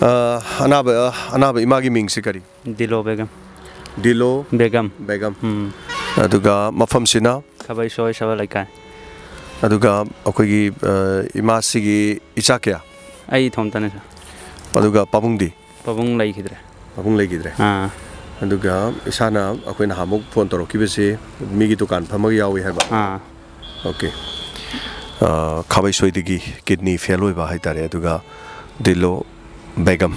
अनाब Imangi Ming से करी Dilo Begum. Dilo Begum. Begum. अदुगा मफम Cina Kabai soy shaba like I. अदुगा अखोगी इमा सिगी इचा क्या I Tom Tanisa. अदुगा पाबुंगदी Pabung like it. पाबुंग लेगिद्रे अदुगा इसाना अखोइना हामुक फोन तोरकिबसे मिगी दुकान फमग यावी हैबा ओके खाबाई सोइदगी किडनी फेल होइबा हाइतारे अदुगा Dilo Begum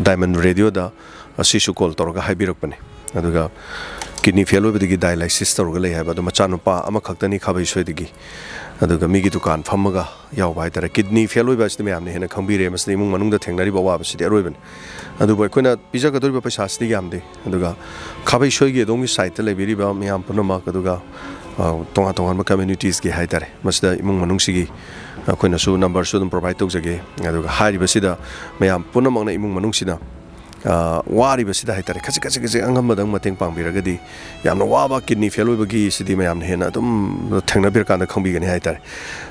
Diamond Radio da asisu call torga haibirokpane aduga kidney fail obidigi dialysis torga lei haiba do machanupa ama khaktani khabai soidigi aduga migi dukan phamaga yawba haitare kidney fail oiba asti mayamne hena khangbire masni mung manung da thengnari ba waba sidi aroiben adu boy koina pija ka doriba paisa asti yamde aduga khabai soigi dongi site le biriba mayam punama aduga tonga tonga communities ki haitare masda imung manung sigi कोई नसु number सु दम provide तोक जगे अदुगा हारि बसिदा मयाम पुनमंगना इमुंग मनुंगसिना वारि बसिदा हाइतारे खछि खछि खछि अंगम मदंग मतेंग पांगबिरगदी यामना Baba kidney fail होइबगी सिदि मयाम हेना दम थेंगना बिरकान खंबिगनि हाइतारे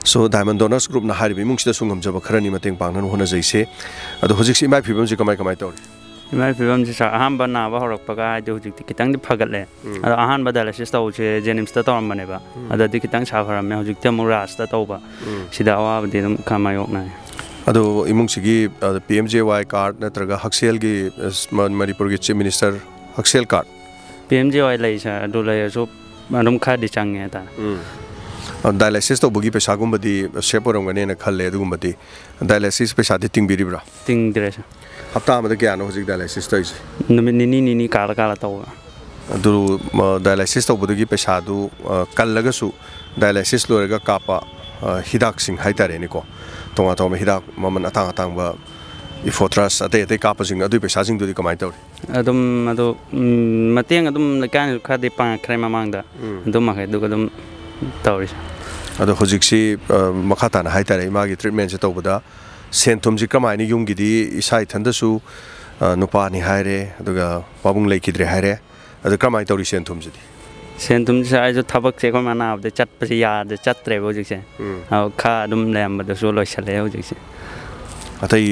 so diamond donors group ना हारि बिमुंगसिदा सुंगम जब खरनि मतेंग पांगन होना जैसे अदु होजिक्सि इमाइ फिबम जि कमाय कमाय तौरि इमाइ फिबम जि सा अहाम बना बा हरकपगा हाइदो होजिक्ति कितांग दि फगतले अदु अहान बा डायलिसिस तौचे जेनिम्स ता तौरम बनेबा अदु दि कितांग साफरमे होजिक्ति मुरास ता तौबा सिदा अवाबदि दम खामायोकना अदो इमुंगसिगी PMJY कार्ड नत्रगा हक्सेल की मणिपुर की चीफ मिनिस्टर हक्सेल कार्ड PMJY लैसा अदु लैसो अदम खादि चांगे ता डायलिसिस तो बुगी पैसा गुम्बदी सेपोरंगने न खल्ले अदुगुम्बदी डायलिसिस पैसा दि तिंगबिरिब्रा तिंगद्रेसा हप्ता अमदा क्यानो होजिक डायलिसिस तोइस नुमित निनी काला काला तौबा अदु डायलिसिस तौबदुगी पैसा दु कल्लगसु डायलिसिस लोरगा कापा हिदाक सिंग हाइतारेनिको तोंगा तोंगा हिदाक ममन अतांग अतांगबा इफोट्रस अते अते कापसिंग अदु पैसासिंग दुदि कमाय तौरि अदुम अदु मतेंग अदुम लकान खादि पांग खरे ममांगदा अदुम मखे दुग अदुम तौरि अदु होजिक्सि मखाताना हाइतारे मागी ट्रीटमेंट से तौबदा सेंथुमजि कमायनि युंगिदि इसाइ थंदसु नुपानि हाइरे अदुगा पाबुंग लेखिद्रे हाइरे अदु कमाय तौरि सेंथुमजिदि सेंथुम से आइजो थबक से को माना अब चटपसे याद चत्रे होजिक्से अब खा दुम लेमबद सो लोइसले होजिक्से अतै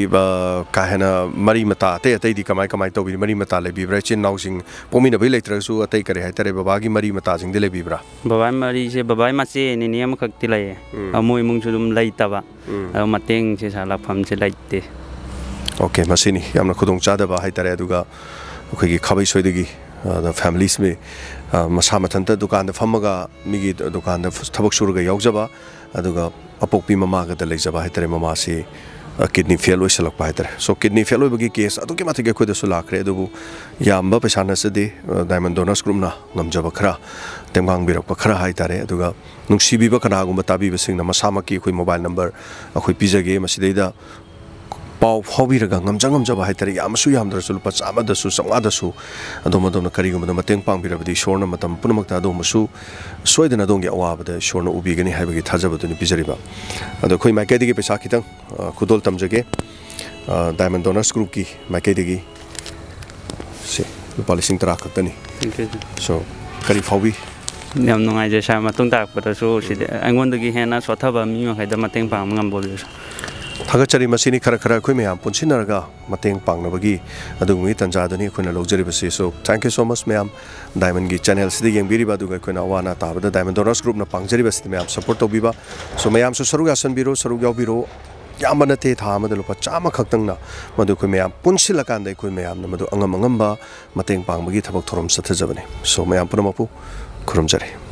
काहेना मरी मता अतै अतै दि कमाय कमाय तौबि मरी मता लेबिब्रा चिन नाउसिंग पोमिना बै लेत्रसु अतै करे हाइतारे बाबागी मरी मता जिंग दे लेबिब्रा बाबाई मरी से बाबाई माचे नि नियम खक्ति लय अमोय मुंगसु दुम लैतबा मतेंग से साला फम से लैते ओके मसिनी यामना खुदोंग चादबा हाइतारे अदुगा अखोगी खबै सोइदगी द फैमिलीज में मसा मथंत दुकान फमगा मिगी दुकान थबक सुरगा यौजबा अदुगा अपोकपी ममागा द लेजबा हाइतारे ममा से किडनी फेल ओइसलक हाइतारे सो किडनी फेल ओइबगी केस अदुके माथिगे खोद सुलाखरे अदुबु यामबा पैसा नसदे डायमंड डोनर्स ग्रुप ना ngमजबा खरा तेंगांग बिरक खरा हाइतारे अदुगा नुंसीबीबा कनागुम ताबीबा सिंग मसामकी खोइ मोबाइल नंबर अखोइ पिजगे मसिदैदा पाव फाउबिरगा ngमजब हाइतारे यामसु यामदरसु लुपा चामदसु संगादसु अदोमदोमना करिगुमदा मतेंग पांगबिरबदि ईश्वरना मतम पुनमक्ता अदोमसु सोइदना दोंगे अवाबदा ईश्वरना उबिगनि हाइबगी थाजबदुनि पिजरिबा अदो खोइ माइकेदिगे पैसा खितंग खुदोल तमजगे डायमंड डोनर्स ग्रुप की माइकेदिगी से लुपा लिसिंग तरा खक्तनी सो करि फाउबी याम नुंगाइजे सा मतुंग ताकपदसु सिदे अंगोंदगी हेना सोथबा मी मखैदा मतेंग पांग ngambolisu थागचरी मसिनी खरा खरा अखोइ मयाम पुनसिनरगा मतेंग पांगनबगी अदुगुमि तंजादनी अखोइना लौजरिबसे so thank you so much मयाम डायमंड की चैनल सिदि येंबिरिबा दुगा अखोइना अवाना ताबदा डायमंड डोनर्स ग्रुप ना पांगजरिबसे मयाम सपोर्ट तौबिबा सो मयाम सो सरुग आसनबिरो सरुग यावबिरो यामनते थामद लुपा चामा खक्तंगना मदु अखोइ मयाम पुनसिलकांदा अखोइ मयाम मदु अंगम अंगमबा मतेंग पांगबगी थबक थोरम सथजबने सो मयाम पुनमपु खुरमजरे।